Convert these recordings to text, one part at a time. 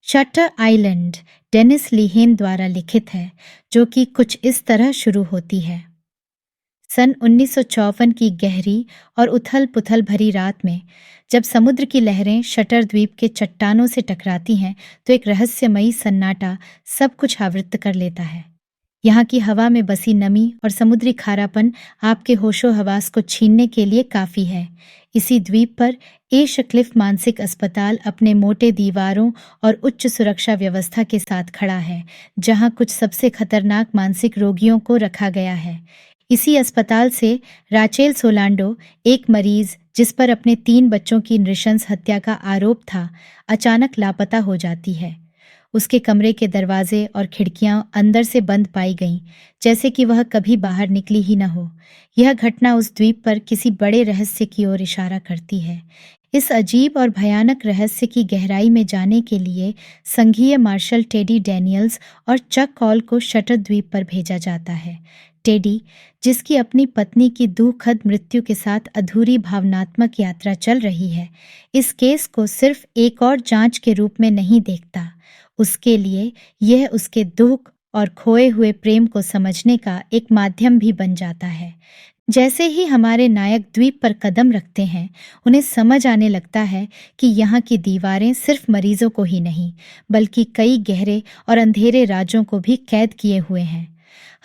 Shutter island Dennis लिहेन द्वारा लिखित है, जो कि कुछ इस तरह शुरू होती है। सन 1954 की गहरी और उथल-पुथल भरी रात में जब समुद्र की लहरें शटर द्वीप के चट्टानों से टकराती हैं, तो एक रहस्यमयी सन्नाटा सब कुछ आवृत्त कर लेता है। यहाँ की हवा में बसी नमी और समुद्री खारापन आपके होशो हवास को छीनने के लिए काफी है। इसी द्वीप पर एशक्लिफ मानसिक अस्पताल अपने मोटे दीवारों और उच्च सुरक्षा व्यवस्था के साथ खड़ा है, जहाँ कुछ सबसे खतरनाक मानसिक रोगियों को रखा गया है। इसी अस्पताल से राचेल सोलांडो, एक मरीज जिस पर अपने 3 बच्चों की नृशंस हत्या का आरोप था, अचानक लापता हो जाती है। उसके कमरे के दरवाजे और खिड़कियां अंदर से बंद पाई गईं, जैसे कि वह कभी बाहर निकली ही न हो। यह घटना उस द्वीप पर किसी बड़े रहस्य की ओर इशारा करती है। इस अजीब और भयानक रहस्य की गहराई में जाने के लिए संघीय मार्शल टेडी डैनियल्स और चक कॉल को शटर द्वीप पर भेजा जाता है। टेडी, जिसकी अपनी पत्नी की दुखद मृत्यु के साथ अधूरी भावनात्मक यात्रा चल रही है, इस केस को सिर्फ एक और जांच के रूप में नहीं देखता। उसके लिए यह उसके दुख और खोए हुए प्रेम को समझने का एक माध्यम भी बन जाता है। जैसे ही हमारे नायक द्वीप पर कदम रखते हैं, उन्हें समझ आने लगता है कि यहाँ की दीवारें सिर्फ मरीजों को ही नहीं, बल्कि कई गहरे और अंधेरे राजों को भी कैद किए हुए हैं।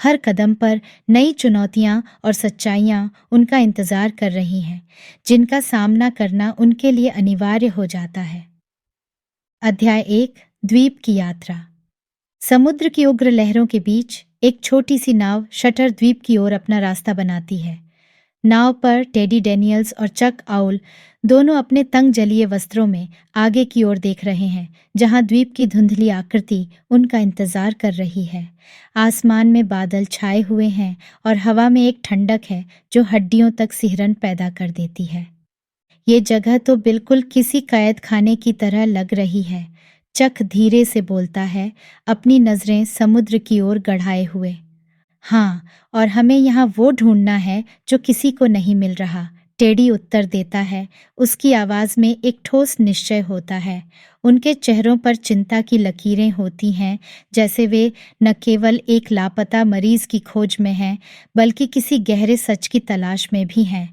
हर कदम पर नई चुनौतियां और सच्चाइयां उनका इंतजार कर रही हैं, जिनका सामना करना उनके लिए अनिवार्य हो जाता है। अध्याय 1, द्वीप की यात्रा। समुद्र की उग्र लहरों के बीच एक छोटी सी नाव शटर द्वीप की ओर अपना रास्ता बनाती है। नाव पर टेडी डैनियल्स और चक आउल दोनों अपने तंग जलीय वस्त्रों में आगे की ओर देख रहे हैं, जहां द्वीप की धुंधली आकृति उनका इंतजार कर रही है। आसमान में बादल छाए हुए हैं और हवा में एक ठंडक है जो हड्डियों तक सिहरन पैदा कर देती है। ये जगह तो बिल्कुल किसी कैद खाने की तरह लग रही है, चक धीरे से बोलता है, अपनी नजरें समुद्र की ओर गड़ाए हुए। हाँ, और हमें यहाँ वो ढूंढना है जो किसी को नहीं मिल रहा, टेडी उत्तर देता है। उसकी आवाज में एक ठोस निश्चय होता है। उनके चेहरों पर चिंता की लकीरें होती हैं, जैसे वे न केवल एक लापता मरीज की खोज में हैं, बल्कि किसी गहरे सच की तलाश में भी हैं।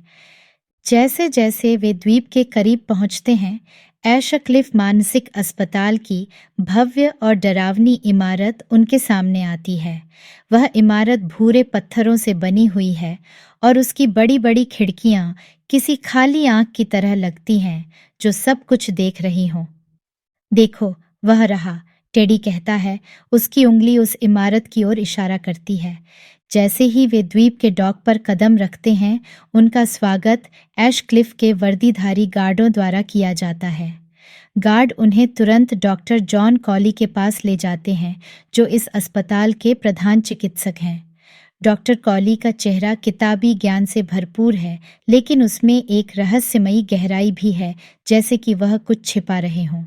जैसे जैसे वे द्वीप के करीब पहुंचते हैं, एशक्लिफ मानसिक अस्पताल की भव्य और डरावनी इमारत उनके सामने आती है। वह इमारत भूरे पत्थरों से बनी हुई है और उसकी बड़ी बड़ी खिड़कियां किसी खाली आंख की तरह लगती हैं, जो सब कुछ देख रही हों। देखो, वह रहा, टेडी कहता है। उसकी उंगली उस इमारत की ओर इशारा करती है। जैसे ही वे द्वीप के डॉक पर कदम रखते हैं, उनका स्वागत एशक्लिफ के वर्दीधारी गार्डों द्वारा किया जाता है। गार्ड उन्हें तुरंत डॉक्टर जॉन कॉली के पास ले जाते हैं, जो इस अस्पताल के प्रधान चिकित्सक हैं। डॉक्टर कॉली का चेहरा किताबी ज्ञान से भरपूर है, लेकिन उसमें एक रहस्यमयी गहराई भी है, जैसे कि वह कुछ छिपा रहे हों।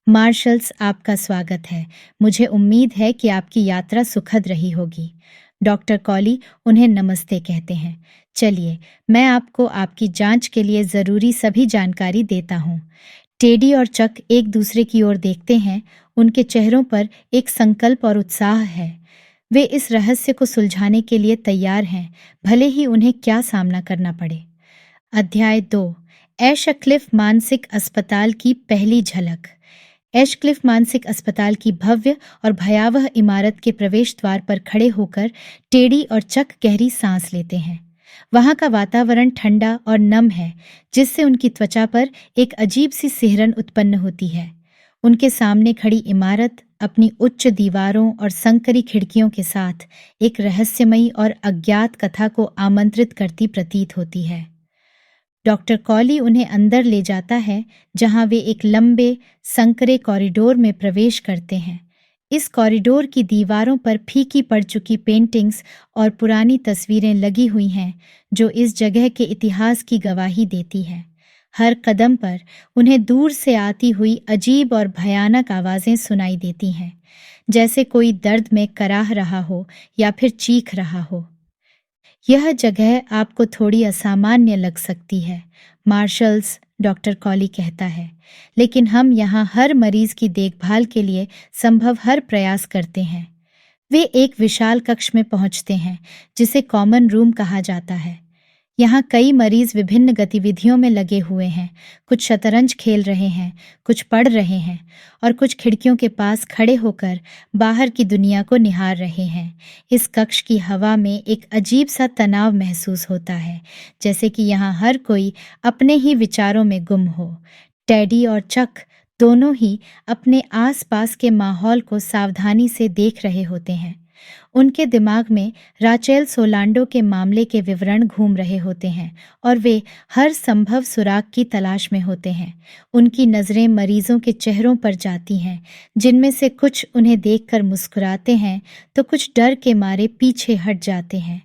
मार्शल्स, आपका स्वागत है। मुझे उम्मीद है कि आपकी यात्रा सुखद रही होगी। डॉक्टर कॉली उन्हें नमस्ते कहते हैं। चलिए, मैं आपको आपकी जांच के लिए ज़रूरी सभी जानकारी देता हूँ। टेडी और चक एक दूसरे की ओर देखते हैं। उनके चेहरों पर एक संकल्प और उत्साह है। वे इस रहस्य को सुलझाने के लिए तैयार हैं, भले ही उन्हें क्या सामना करना पड़े। अध्याय 2, एशक्लिफ मानसिक अस्पताल की पहली झलक। एशक्लिफ मानसिक अस्पताल की भव्य और भयावह इमारत के प्रवेश द्वार पर खड़े होकर टेडी और चक गहरी सांस लेते हैं। वहां का वातावरण ठंडा और नम है, जिससे उनकी त्वचा पर एक अजीब सी सिहरन उत्पन्न होती है। उनके सामने खड़ी इमारत अपनी उच्च दीवारों और संकरी खिड़कियों के साथ एक रहस्यमयी और अज्ञात कथा को आमंत्रित करती प्रतीत होती है। डॉक्टर कॉली उन्हें अंदर ले जाता है, जहां वे एक लंबे संकरे कॉरिडोर में प्रवेश करते हैं। इस कॉरिडोर की दीवारों पर फीकी पड़ चुकी पेंटिंग्स और पुरानी तस्वीरें लगी हुई हैं, जो इस जगह के इतिहास की गवाही देती हैं। हर कदम पर उन्हें दूर से आती हुई अजीब और भयानक आवाजें सुनाई देती हैं, जैसे कोई दर्द में कराह रहा हो या फिर चीख रहा हो। यह जगह आपको थोड़ी असामान्य लग सकती है, मार्शल्स, डॉक्टर कॉली कहता है, लेकिन हम यहाँ हर मरीज की देखभाल के लिए संभव हर प्रयास करते हैं। वे एक विशाल कक्ष में पहुंचते हैं जिसे कॉमन रूम कहा जाता है। यहाँ कई मरीज विभिन्न गतिविधियों में लगे हुए हैं। कुछ शतरंज खेल रहे हैं, कुछ पढ़ रहे हैं और कुछ खिड़कियों के पास खड़े होकर बाहर की दुनिया को निहार रहे हैं। इस कक्ष की हवा में एक अजीब सा तनाव महसूस होता है, जैसे कि यहाँ हर कोई अपने ही विचारों में गुम हो। टेडी और चक दोनों ही अपने आसपास के माहौल को सावधानी से देख रहे होते हैं। उनके दिमाग में राचेल सोलांडो के मामले के विवरण घूम रहे होते हैं और वे हर संभव सुराग की तलाश में होते हैं। उनकी नज़रें मरीजों के चेहरों पर जाती हैं, जिनमें से कुछ उन्हें देखकर मुस्कुराते हैं तो कुछ डर के मारे पीछे हट जाते हैं।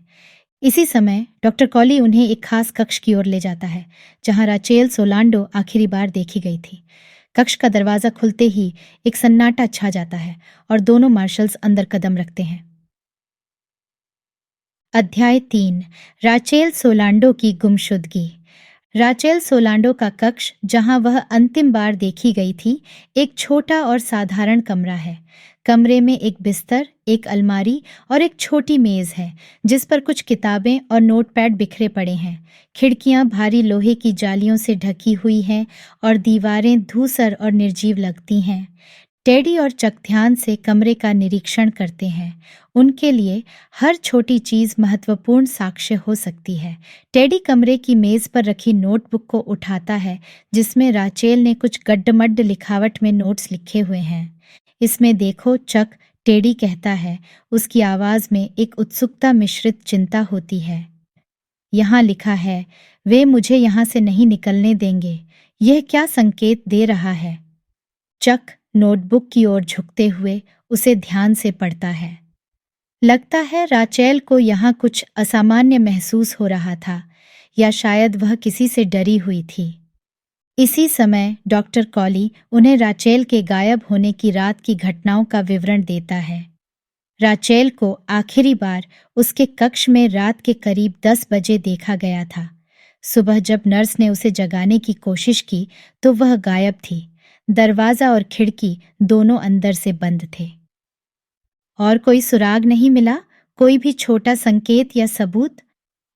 इसी समय डॉक्टर कॉली उन्हें एक खास कक्ष की ओर ले जाता है, जहां राचेल सोलांडो आखिरी बार देखी गई थी। कक्ष का दरवाजा खुलते ही एक सन्नाटा छा जाता है और दोनों मार्शल्स अंदर कदम रखते हैं। अध्याय 3 राचेल सोलांडो की गुमशुदगी। राचेल सोलांडो का कक्ष, जहां वह अंतिम बार देखी गई थी, एक छोटा और साधारण कमरा है। कमरे में एक बिस्तर, एक अलमारी और एक छोटी मेज है जिस पर कुछ किताबें और नोटपैड बिखरे पड़े हैं। खिड़कियां भारी लोहे की जालियों से ढकी हुई हैं और दीवारें धूसर और निर्जीव लगती हैं। टेडी और चक ध्यान से कमरे का निरीक्षण करते हैं। उनके लिए हर छोटी चीज महत्वपूर्ण साक्ष्य हो सकती है। टेडी कमरे की मेज पर रखी नोटबुक को उठाता है, जिसमें राचेल ने कुछ गड्ढमड्ढ लिखावट में नोट्स लिखे हुए हैं। इसमें देखो चक, टेडी कहता है। उसकी आवाज में एक उत्सुकता मिश्रित चिंता होती है। यहाँ लिखा है, वे मुझे यहाँ से नहीं निकलने देंगे। यह क्या संकेत दे रहा है? चक नोटबुक की ओर झुकते हुए उसे ध्यान से पढ़ता है। लगता है राचेल को यहाँ कुछ असामान्य महसूस हो रहा था, या शायद वह किसी से डरी हुई थी। इसी समय डॉक्टर कॉली उन्हें राचेल के गायब होने की रात की घटनाओं का विवरण देता है। राचेल को आखिरी बार उसके कक्ष में रात के करीब 10 बजे देखा गया था। सुबह जब नर्स ने उसे जगाने की कोशिश की तो वह गायब थी। दरवाजा और खिड़की दोनों अंदर से बंद थे। और कोई सुराग नहीं मिला? कोई भी छोटा संकेत या सबूत?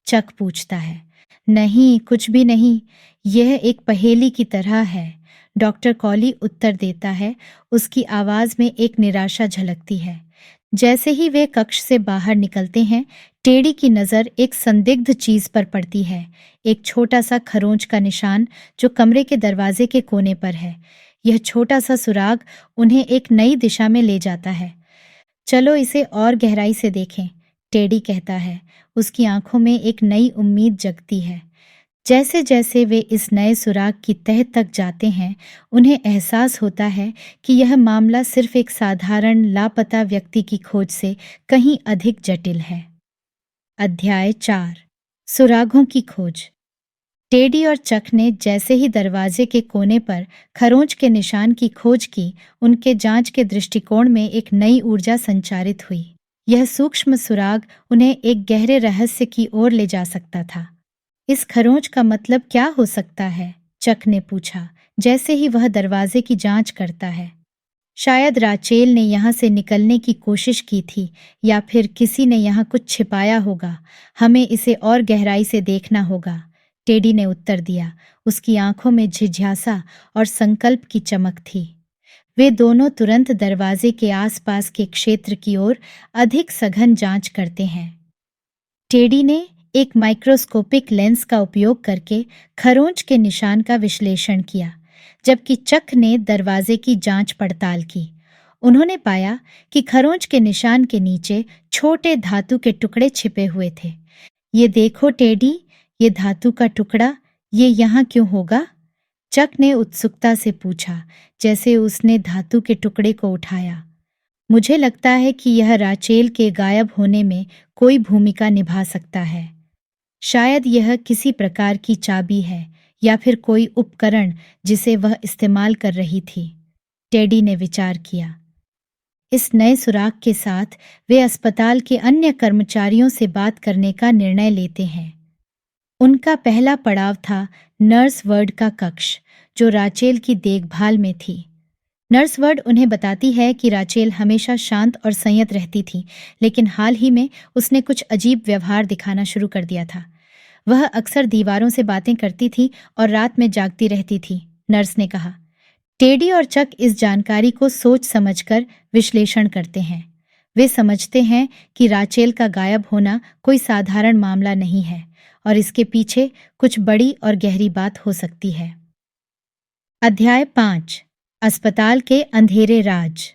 चक पूछता है। नहीं, कुछ भी नहीं। यह एक पहेली की तरह है, डॉक्टर कॉली उत्तर देता है। उसकी आवाज में एक निराशा झलकती है। जैसे ही वे कक्ष से बाहर निकलते हैं, टेडी की नज़र एक संदिग्ध चीज पर पड़ती है। एक छोटा सा खरोंच का निशान जो कमरे के दरवाजे के कोने पर है। यह छोटा सा सुराग उन्हें एक नई दिशा में ले जाता है। चलो इसे और गहराई से देखें, टेडी कहता है। उसकी आंखों में एक नई उम्मीद जगती है। जैसे जैसे वे इस नए सुराग की तह तक जाते हैं, उन्हें एहसास होता है कि यह मामला सिर्फ एक साधारण लापता व्यक्ति की खोज से कहीं अधिक जटिल है। अध्याय 4 सुरागों की खोज। टेडी और चक ने जैसे ही दरवाजे के कोने पर खरोंच के निशान की खोज की, उनके जांच के दृष्टिकोण में एक नई ऊर्जा संचारित हुई। यह सूक्ष्म सुराग उन्हें एक गहरे रहस्य की ओर ले जा सकता था। इस खरोंच का मतलब क्या हो सकता है? चक ने पूछा, जैसे ही वह दरवाजे की जांच करता है। शायद राचेल ने यहाँ से निकलने की कोशिश की थी, या फिर किसी ने यहाँ कुछ छिपाया होगा। हमें इसे और गहराई से देखना होगा, टेडी ने उत्तर दिया। उसकी आंखों में जिज्ञासा और संकल्प की चमक थी। वे दोनों तुरंत दरवाजे के आसपास के क्षेत्र की ओर अधिक सघन जांच करते हैं। टेडी ने एक माइक्रोस्कोपिक लेंस का उपयोग करके खरोंच के निशान का विश्लेषण किया, जबकि चक ने दरवाजे की जांच पड़ताल की। उन्होंने पाया कि खरोंच के निशान के नीचे छोटे धातु के टुकड़े छिपे हुए थे। ये देखो टेडी, ये धातु का टुकड़ा, ये यहाँ क्यों होगा? चक ने उत्सुकता से पूछा, जैसे उसने धातु के टुकड़े को उठाया। मुझे लगता है कि यह राचेल के गायब होने में कोई भूमिका निभा सकता है। शायद यह किसी प्रकार की चाबी है, या फिर कोई उपकरण जिसे वह इस्तेमाल कर रही थी, टेडी ने विचार किया। इस नए सुराग के साथ वे अस्पताल के अन्य कर्मचारियों से बात करने का निर्णय लेते हैं। उनका पहला पड़ाव था नर्स वर्ड का कक्ष, जो राचेल की देखभाल में थी। नर्स वर्ड उन्हें बताती है कि राचेल हमेशा शांत और संयत रहती थी, लेकिन हाल ही में उसने कुछ अजीब व्यवहार दिखाना शुरू कर दिया था। वह अक्सर दीवारों से बातें करती थी और रात में जागती रहती थी, नर्स ने कहा। टेडी और चक इस जानकारी को सोच समझकर विश्लेषण करते हैं। वे समझते हैं कि राचेल का गायब होना कोई साधारण मामला नहीं है और इसके पीछे कुछ बड़ी और गहरी बात हो सकती है। अध्याय 5, अस्पताल के अंधेरे राज।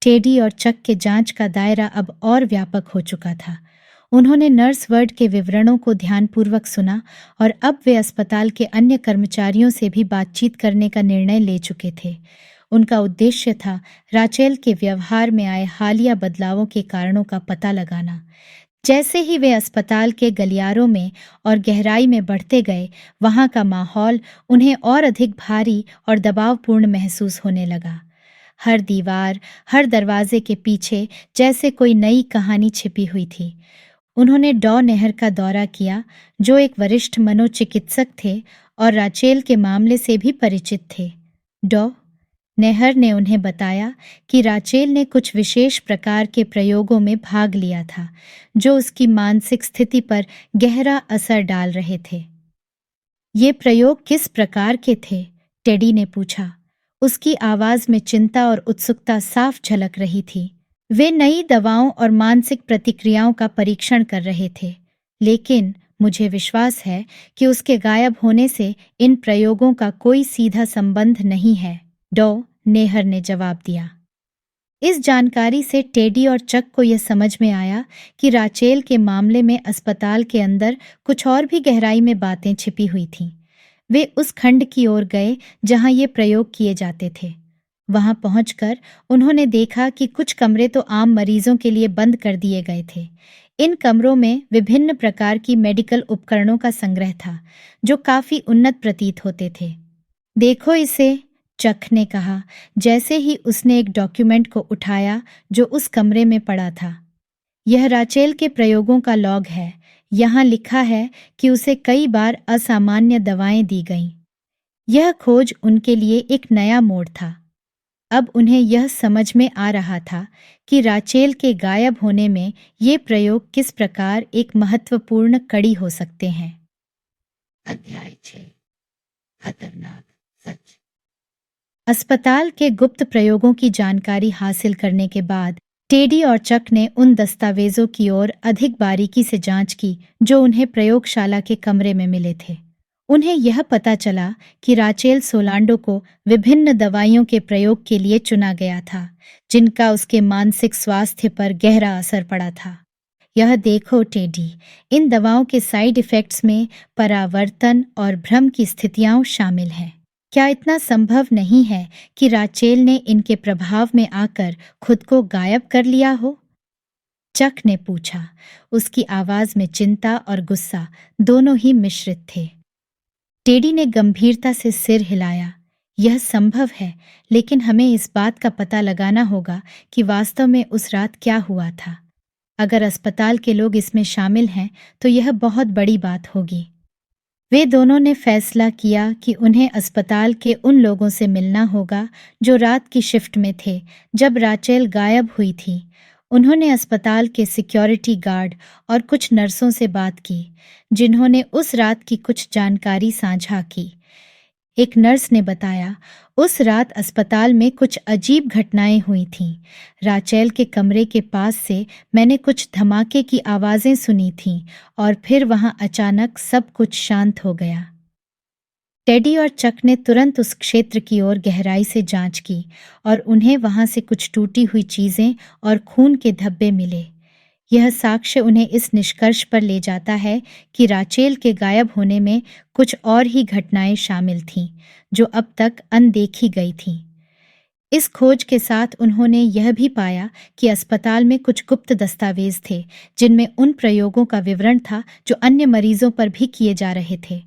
टेडी और चक के जांच का दायरा अब और व्यापक हो चुका था। उन्होंने नर्स वर्ड के विवरणों को ध्यानपूर्वक सुना और अब वे अस्पताल के अन्य कर्मचारियों से भी बातचीत करने का निर्णय ले चुके थे। उनका उद्देश्य था राचेल के व्यवहार में आए हालिया बदलावों के कारणों का पता लगाना। जैसे ही वे अस्पताल के गलियारों में और गहराई में बढ़ते गए, वहां का माहौल उन्हें और अधिक भारी और दबावपूर्ण महसूस होने लगा। हर दीवार, हर दरवाजे के पीछे जैसे कोई नई कहानी छिपी हुई थी। उन्होंने डॉ नेहर का दौरा किया, जो एक वरिष्ठ मनोचिकित्सक थे और राचेल के मामले से भी परिचित थे। डॉ नेहर ने उन्हें बताया कि राचेल ने कुछ विशेष प्रकार के प्रयोगों में भाग लिया था, जो उसकी मानसिक स्थिति पर गहरा असर डाल रहे थे। ये प्रयोग किस प्रकार के थे? टेडी ने पूछा। उसकी आवाज में चिंता और उत्सुकता साफ झलक रही थी। वे नई दवाओं और मानसिक प्रतिक्रियाओं का परीक्षण कर रहे थे, लेकिन मुझे विश्वास है कि उसके गायब होने से इन प्रयोगों का कोई सीधा संबंध नहीं है, डॉ नेहर ने जवाब दिया। इस जानकारी से टेडी और चक को यह समझ में आया कि राचेल के मामले में अस्पताल के अंदर कुछ और भी गहराई में बातें छिपी हुई थीं। वे उस खंड की ओर गए जहां ये प्रयोग किए जाते थे। वहां पहुंचकर उन्होंने देखा कि कुछ कमरे तो आम मरीजों के लिए बंद कर दिए गए थे। इन कमरों में विभिन्न प्रकार की मेडिकल उपकरणों का संग्रह था, जो काफी उन्नत प्रतीत होते थे। देखो इसे, चक ने कहा, जैसे ही उसने एक डॉक्यूमेंट को उठाया जो उस कमरे में पड़ा था। यह राचेल के प्रयोगों का लॉग है। यहाँ लिखा है कि उसे कई बार असामान्य दवाएं दी गईं। यह खोज उनके लिए एक नया मोड़ था। अब उन्हें यह समझ में आ रहा था कि राचेल के गायब होने में ये प्रयोग किस प्रकार एक महत्वपूर्ण कड़ी हो सकते हैं। अध्याय 6, खतरनाक सच। अस्पताल के गुप्त प्रयोगों की जानकारी हासिल करने के बाद टेडी और चक ने उन दस्तावेजों की ओर अधिक बारीकी से जांच की जो उन्हें प्रयोगशाला के कमरे में मिले थे। उन्हें यह पता चला कि राचेल सोलांडो को विभिन्न दवाइयों के प्रयोग के लिए चुना गया था, जिनका उसके मानसिक स्वास्थ्य पर गहरा असर पड़ा था। यह देखो टेडी, इन दवाओं के साइड इफेक्ट्स में परावर्तन और भ्रम की स्थितियां शामिल हैं। क्या इतना संभव नहीं है कि राचेल ने इनके प्रभाव में आकर खुद को गायब कर लिया हो? चक ने पूछा। उसकी आवाज में चिंता और गुस्सा दोनों ही मिश्रित थे। टेडी ने गंभीरता से सिर हिलाया। यह संभव है, लेकिन हमें इस बात का पता लगाना होगा कि वास्तव में उस रात क्या हुआ था। अगर अस्पताल के लोग इसमें शामिल हैं, तो यह बहुत बड़ी बात होगी। वे दोनों ने फैसला किया कि उन्हें अस्पताल के उन लोगों से मिलना होगा जो रात की शिफ्ट में थे जब राचेल गायब हुई थी। उन्होंने अस्पताल के सिक्योरिटी गार्ड और कुछ नर्सों से बात की, जिन्होंने उस रात की कुछ जानकारी साझा की। एक नर्स ने बताया, उस रात अस्पताल में कुछ अजीब घटनाएं हुई थीं। राचेल के कमरे के पास से मैंने कुछ धमाके की आवाजें सुनी थीं और फिर वहां अचानक सब कुछ शांत हो गया। टेडी और चक ने तुरंत उस क्षेत्र की ओर गहराई से जांच की और उन्हें वहां से कुछ टूटी हुई चीजें और खून के धब्बे मिले। यह साक्ष्य उन्हें इस निष्कर्ष पर ले जाता है कि राचेल के गायब होने में कुछ और ही घटनाएं शामिल थीं, जो अब तक अनदेखी गई थीं। इस खोज के साथ उन्होंने यह भी पाया कि अस्पताल में कुछ गुप्त दस्तावेज थे, जिनमें उन प्रयोगों का विवरण था जो अन्य मरीजों पर भी किए जा रहे थे।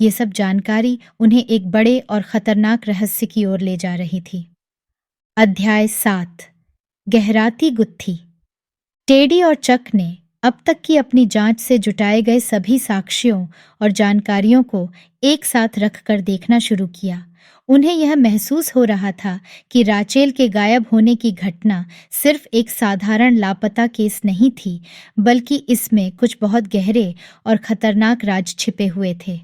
ये सब जानकारी उन्हें एक बड़े और खतरनाक रहस्य की ओर ले जा रही थी। अध्याय 7, गहराती गुत्थी। टेडी और चक ने अब तक की अपनी जांच से जुटाए गए सभी साक्ष्यों और जानकारियों को एक साथ रखकर देखना शुरू किया। उन्हें यह महसूस हो रहा था कि राचेल के गायब होने की घटना सिर्फ एक साधारण लापता केस नहीं थी, बल्कि इसमें कुछ बहुत गहरे और खतरनाक राज छिपे हुए थे।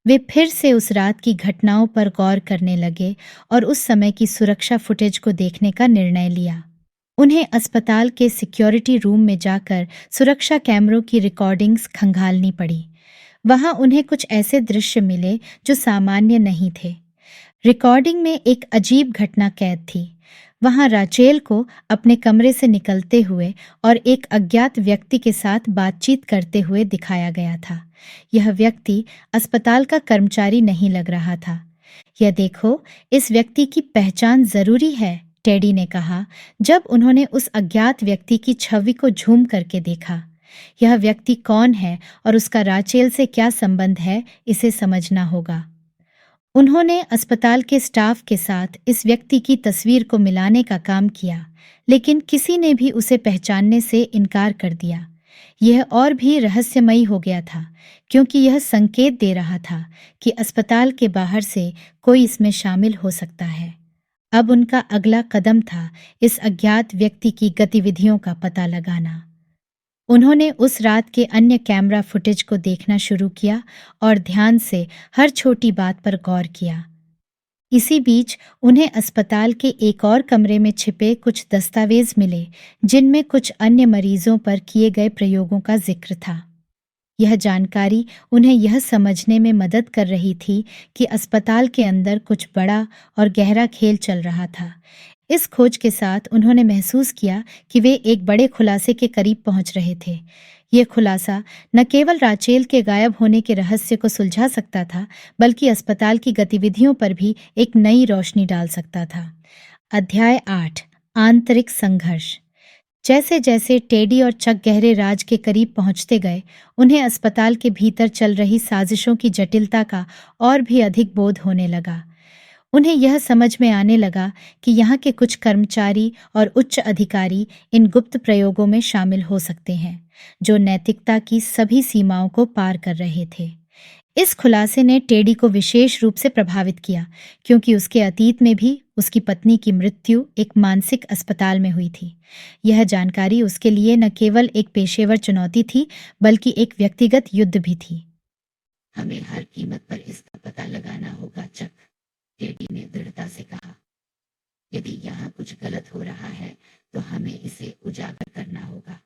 वे फिर से उस रात की घटनाओं पर गौर करने लगे और उस समय की सुरक्षा फुटेज को देखने का निर्णय लिया। उन्हें अस्पताल के सिक्योरिटी रूम में जाकर सुरक्षा कैमरों की रिकॉर्डिंग्स खंगालनी पड़ी। वहां उन्हें कुछ ऐसे दृश्य मिले जो सामान्य नहीं थे। रिकॉर्डिंग में एक अजीब घटना कैद थी। वहां राचेल को अपने कमरे से निकलते हुए और एक अज्ञात व्यक्ति के साथ बातचीत करते हुए दिखाया गया था। यह व्यक्ति अस्पताल का कर्मचारी नहीं लग रहा था। यह देखो, इस व्यक्ति की पहचान जरूरी है, टेडी ने कहा जब उन्होंने उस अज्ञात व्यक्ति की छवि को झूम करके देखा। यह व्यक्ति कौन है और उसका राचेल से क्या संबंध है, इसे समझना होगा। उन्होंने अस्पताल के स्टाफ के साथ इस व्यक्ति की तस्वीर को मिलाने का काम किया, लेकिन किसी ने भी उसे पहचानने से इनकार कर दिया। यह और भी रहस्यमयी हो गया था, क्योंकि यह संकेत दे रहा था कि अस्पताल के बाहर से कोई इसमें शामिल हो सकता है। अब उनका अगला कदम था इस अज्ञात व्यक्ति की गतिविधियों का पता लगाना। उन्होंने उस रात के अन्य कैमरा फुटेज को देखना शुरू किया और ध्यान से हर छोटी बात पर गौर किया। इसी बीच उन्हें अस्पताल के एक और कमरे में छिपे कुछ दस्तावेज मिले, जिनमें कुछ अन्य मरीजों पर किए गए प्रयोगों का जिक्र था। यह जानकारी उन्हें यह समझने में मदद कर रही थी कि अस्पताल के अंदर कुछ बड़ा और गहरा खेल चल रहा था। इस खोज के साथ उन्होंने महसूस किया कि वे एक बड़े खुलासे के करीब पहुंच रहे थे। यह खुलासा न केवल राचेल के गायब होने के रहस्य को सुलझा सकता था, बल्कि अस्पताल की गतिविधियों पर भी एक नई रोशनी डाल सकता था। अध्याय 8, आंतरिक संघर्ष। जैसे जैसे टेडी और चक गहरे राज के करीब पहुंचते गए, उन्हें अस्पताल के भीतर चल रही साजिशों की जटिलता का और भी अधिक बोध होने लगा। उन्हें यह समझ में आने लगा कि यहाँ के कुछ कर्मचारी और उच्च अधिकारी इन गुप्त प्रयोगों में शामिल हो सकते हैं, जो नैतिकता की सभी सीमाओं को पार कर रहे थे। इस खुलासे ने टेडी को विशेष रूप से प्रभावित किया, क्योंकि उसके अतीत में भी उसकी पत्नी की मृत्यु एक मानसिक अस्पताल में हुई थी। यह जानकारी उसके लिए न केवल एक पेशेवर चुनौती थी, बल्कि एक व्यक्तिगत युद्ध भी थी। हमें हर कीमत पर इसका पता लगाना होगा, चक, टेडी ने दृढ़ता से कहा। यदि यहाँ कुछ गलत हो रहा है तो हमें इसे उजागर करना होगा,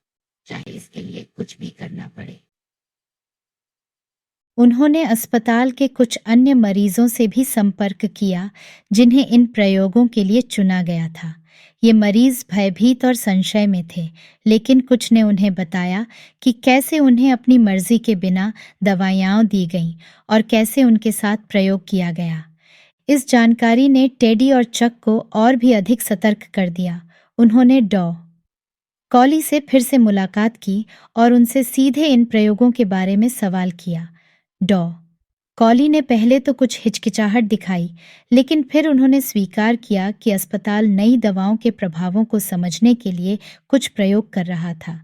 चाहे इसके लिए कुछ भी करना पड़े। उन्होंने अस्पताल के कुछ अन्य मरीजों से भी संपर्क किया, जिन्हें इन प्रयोगों के लिए चुना गया था। ये मरीज भयभीत और संशय में थे, लेकिन कुछ ने उन्हें बताया कि कैसे उन्हें अपनी मर्जी के बिना दवाइयाँ दी गईं और कैसे उनके साथ प्रयोग किया गया। इस जानकारी ने टेडी और चक को और भी अधिक सतर्क कर दिया। उन्होंने डॉ. कॉली से फिर से मुलाकात की और उनसे सीधे इन प्रयोगों के बारे में सवाल किया। डॉ. कॉली ने पहले तो कुछ हिचकिचाहट दिखाई, लेकिन फिर उन्होंने स्वीकार किया कि अस्पताल नई दवाओं के प्रभावों को समझने के लिए कुछ प्रयोग कर रहा था,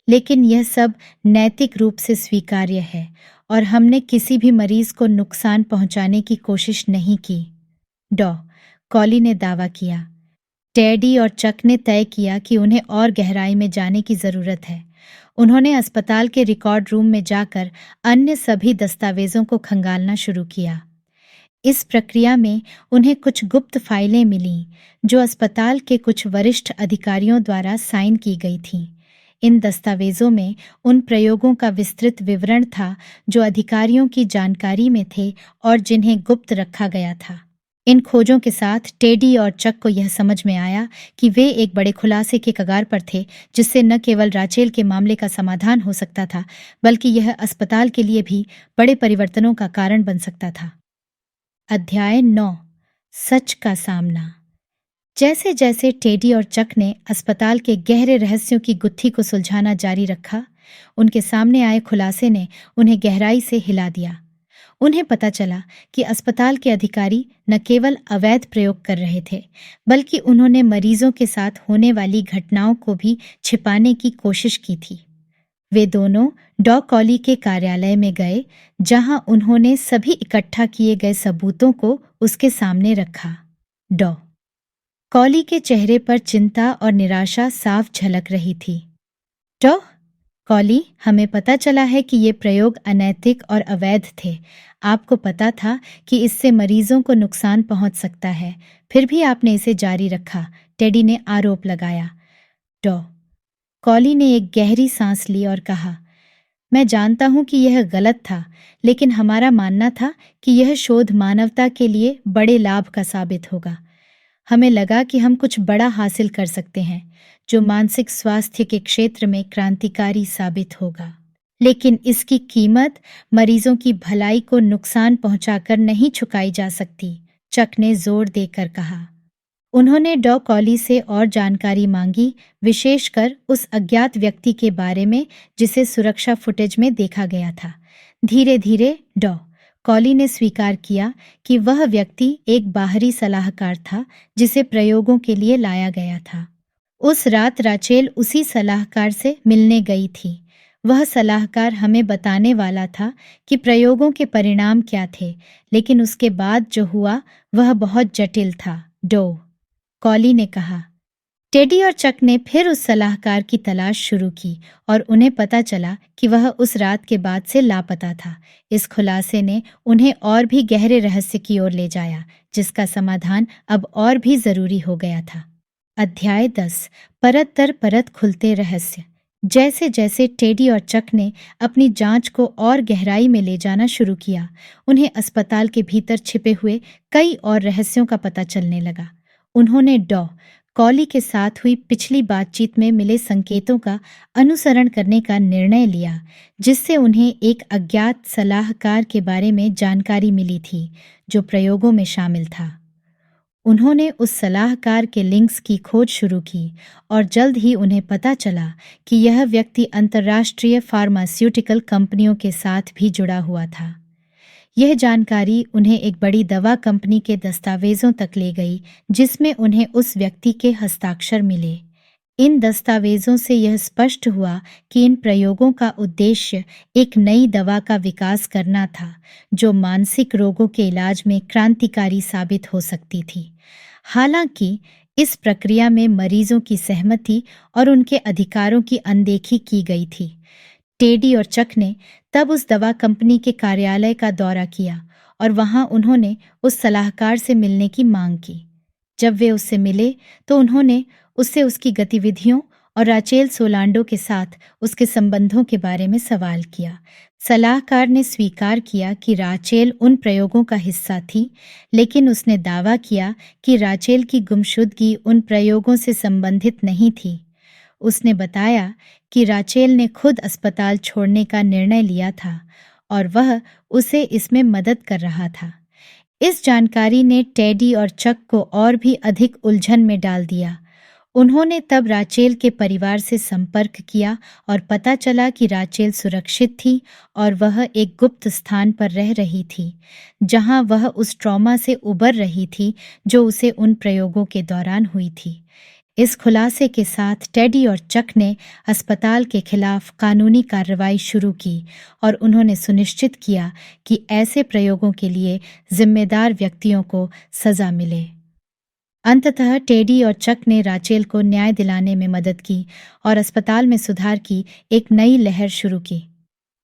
लेकिन यह सब नैतिक रूप से स्वीकार्य है और हमने किसी भी मरीज को नुकसान पहुंचाने की कोशिश नहीं की, डॉ. कॉली ने दावा किया। टेडी और चक ने तय किया कि उन्हें और गहराई में जाने की जरूरत है। उन्होंने अस्पताल के रिकॉर्ड रूम में जाकर अन्य सभी दस्तावेजों को खंगालना शुरू किया। इस प्रक्रिया में उन्हें कुछ गुप्त फाइलें मिलीं, जो अस्पताल के कुछ वरिष्ठ अधिकारियों द्वारा साइन की गई थीं। इन दस्तावेजों में उन प्रयोगों का विस्तृत विवरण था जो अधिकारियों की जानकारी में थे और जिन्हें गुप्त रखा गया था। इन खोजों के साथ टेडी और चक को यह समझ में आया कि वे एक बड़े खुलासे के कगार पर थे, जिससे न केवल राचेल के मामले का समाधान हो सकता था, बल्कि यह अस्पताल के लिए भी बड़े परिवर्तनों का कारण बन सकता था। अध्याय 9, सच का सामना। जैसे जैसे टेडी और चक ने अस्पताल के गहरे रहस्यों की गुत्थी को सुलझाना जारी रखा, उनके सामने आए खुलासे ने उन्हें गहराई से हिला दिया। उन्हें पता चला कि अस्पताल के अधिकारी न केवल अवैध प्रयोग कर रहे थे, बल्कि उन्होंने मरीजों के साथ होने वाली घटनाओं को भी छिपाने की कोशिश की थी। वे दोनों डॉ कॉली के कार्यालय में गए, जहां उन्होंने सभी इकट्ठा किए गए सबूतों को उसके सामने रखा। डॉ कॉली के चेहरे पर चिंता और निराशा साफ झलक रही थी। डॉ कॉली, हमें पता चला है कि ये प्रयोग अनैतिक और अवैध थे। आपको पता था कि इससे मरीजों को नुकसान पहुंच सकता है, फिर भी आपने इसे जारी रखा, टेडी ने आरोप लगाया। डॉ कॉली ने एक गहरी सांस ली और कहा, मैं जानता हूं कि यह गलत था, लेकिन हमारा मानना था कि यह शोध मानवता के लिए बड़े लाभ का साबित होगा। हमें लगा कि हम कुछ बड़ा हासिल कर सकते हैं, जो मानसिक स्वास्थ्य के क्षेत्र में क्रांतिकारी साबित होगा। लेकिन इसकी कीमत मरीजों की भलाई को नुकसान पहुंचाकर नहीं चुकाई जा सकती, चक ने जोर देकर कहा। उन्होंने डॉ कॉली से और जानकारी मांगी, विशेषकर उस अज्ञात व्यक्ति के बारे में जिसे सुरक्षा फुटेज में देखा गया था। धीरे धीरे डॉ कॉली ने स्वीकार किया कि वह व्यक्ति एक बाहरी सलाहकार था जिसे प्रयोगों के लिए लाया गया था। उस रात राचेल उसी सलाहकार से मिलने गई थी। वह सलाहकार हमें बताने वाला था कि प्रयोगों के परिणाम क्या थे, लेकिन उसके बाद जो हुआ वह बहुत जटिल था, डॉ कॉली ने कहा। टेडी और चक ने फिर उस सलाहकार की तलाश शुरू की और उन्हें पता चला कि वह उस रात के बाद से लापता था। इस खुलासे ने उन्हें और भी गहरे रहस्य की ओर ले जाया, जिसका समाधान अब और भी जरूरी हो गया था। अध्याय 10। परत दर परत खुलते रहस्य। जैसे जैसे टेडी और चक ने अपनी जांच को और गहराई में ले जाना शुरू किया, उन्हें अस्पताल के भीतर छिपे हुए कई और रहस्यों का पता चलने लगा। उन्होंने डॉ कॉली के साथ हुई पिछली बातचीत में मिले संकेतों का अनुसरण करने का निर्णय लिया, जिससे उन्हें एक अज्ञात सलाहकार के बारे में जानकारी मिली थी जो प्रयोगों में शामिल था। उन्होंने उस सलाहकार के लिंक्स की खोज शुरू की और जल्द ही उन्हें पता चला कि यह व्यक्ति अंतर्राष्ट्रीय फार्मास्यूटिकल कंपनियों के साथ भी जुड़ा हुआ था। यह जानकारी उन्हें एक बड़ी दवा कंपनी के दस्तावेजों तक ले गई, जिसमें उन्हें उस व्यक्ति के हस्ताक्षर मिले। इन दस्तावेजों से यह स्पष्ट हुआ कि इन प्रयोगों का उद्देश्य एक नई दवा का विकास करना था, जो मानसिक रोगों के इलाज में क्रांतिकारी साबित हो सकती थी। हालांकि इस प्रक्रिया में मरीजों की सहमति और उनके अधिकारों की अनदेखी की गई थी। टेडी और चक ने तब उस दवा कंपनी के कार्यालय का दौरा किया और वहां उन्होंने उस सलाहकार से मिलने की मांग की। जब वे उससे मिले तो उन्होंने उससे उसकी गतिविधियों और राचेल सोलांडो के साथ उसके संबंधों के बारे में सवाल किया। सलाहकार ने स्वीकार किया कि राचेल उन प्रयोगों का हिस्सा थी, लेकिन उसने दावा किया कि राचेल की गुमशुदगी उन प्रयोगों से संबंधित नहीं थी। उसने बताया कि राचेल ने खुद अस्पताल छोड़ने का निर्णय लिया था और वह उसे इसमें मदद कर रहा था। इस जानकारी ने टेडी और चक को और भी अधिक उलझन में डाल दिया। उन्होंने तब राचेल के परिवार से संपर्क किया और पता चला कि राचेल सुरक्षित थी और वह एक गुप्त स्थान पर रह रही थी, जहां वह उस ट्रॉमा से उबर रही थी जो उसे उन प्रयोगों के दौरान हुई थी। इस खुलासे के साथ टेडी और चक ने अस्पताल के खिलाफ कानूनी कार्रवाई शुरू की और उन्होंने सुनिश्चित किया कि ऐसे प्रयोगों के लिए जिम्मेदार व्यक्तियों को सजा मिले। अंततः टेडी और चक ने राचेल को न्याय दिलाने में मदद की और अस्पताल में सुधार की एक नई लहर शुरू की।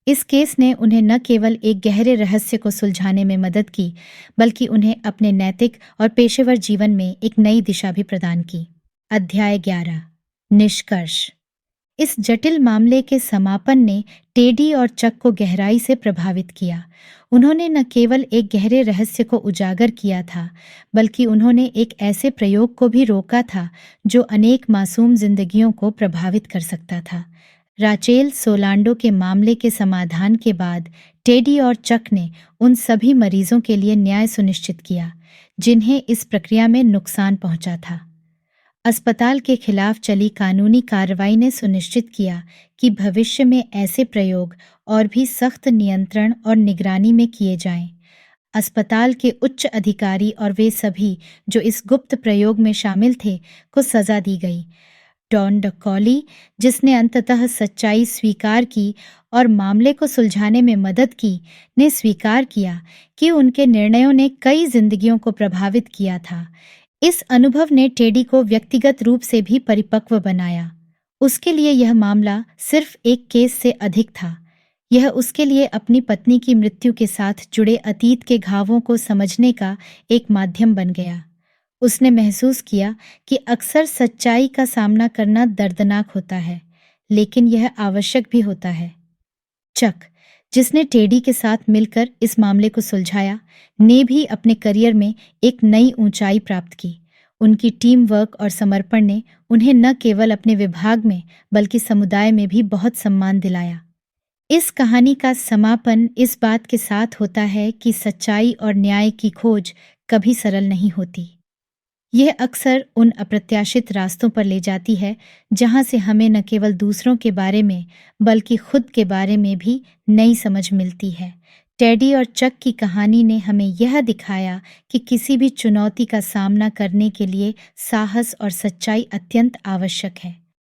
इस केस ने उन्हें न केवल एक गहरे रहस्य को सुलझाने में मदद की, बल्कि उन्हें अपने नैतिक और पेशेवर जीवन में एक नई दिशा भी प्रदान की। अध्याय 11। निष्कर्ष। इस जटिल मामले के समापन ने टेडी और चक को गहराई से प्रभावित किया। उन्होंने न केवल एक गहरे रहस्य को उजागर किया था, बल्कि उन्होंने एक ऐसे प्रयोग को भी रोका था जो अनेक मासूम जिंदगियों को प्रभावित कर सकता था। राचेल सोलांडो के मामले के समाधान के बाद टेडी और चक ने उन सभी मरीजों के लिए न्याय सुनिश्चित किया जिन्हें इस प्रक्रिया में नुकसान पहुंचा था। अस्पताल के खिलाफ चली कानूनी कार्रवाई ने सुनिश्चित किया कि भविष्य में ऐसे प्रयोग और भी सख्त नियंत्रण और निगरानी में किए जाएं। अस्पताल के उच्च अधिकारी और वे सभी जो इस गुप्त प्रयोग में शामिल थे को सजा दी गई। डॉन डकॉली, जिसने अंततः सच्चाई स्वीकार की और मामले को सुलझाने में मदद की, ने स्वीकार किया कि उनके निर्णयों ने कई जिंदगियों को प्रभावित किया था। इस अनुभव ने टेडी को व्यक्तिगत रूप से भी परिपक्व बनाया। उसके लिए यह मामला सिर्फ एक केस से अधिक था। यह उसके लिए अपनी पत्नी की मृत्यु के साथ जुड़े अतीत के घावों को समझने का एक माध्यम बन गया। उसने महसूस किया कि अक्सर सच्चाई का सामना करना दर्दनाक होता है, लेकिन यह आवश्यक भी होता है। चक, जिसने टेडी के साथ मिलकर इस मामले को सुलझाया, ने भी अपने करियर में एक नई ऊंचाई प्राप्त की। उनकी टीम वर्क और समर्पण ने उन्हें न केवल अपने विभाग में बल्कि समुदाय में भी बहुत सम्मान दिलाया। इस कहानी का समापन इस बात के साथ होता है कि सच्चाई और न्याय की खोज कभी सरल नहीं होती। यह अक्सर उन अप्रत्याशित रास्तों पर ले जाती है जहां से हमें न केवल दूसरों के बारे में बल्कि खुद के बारे में भी नई समझ मिलती है। टेडी और चक की कहानी ने हमें यह दिखाया कि किसी भी चुनौती का सामना करने के लिए साहस और सच्चाई अत्यंत आवश्यक है।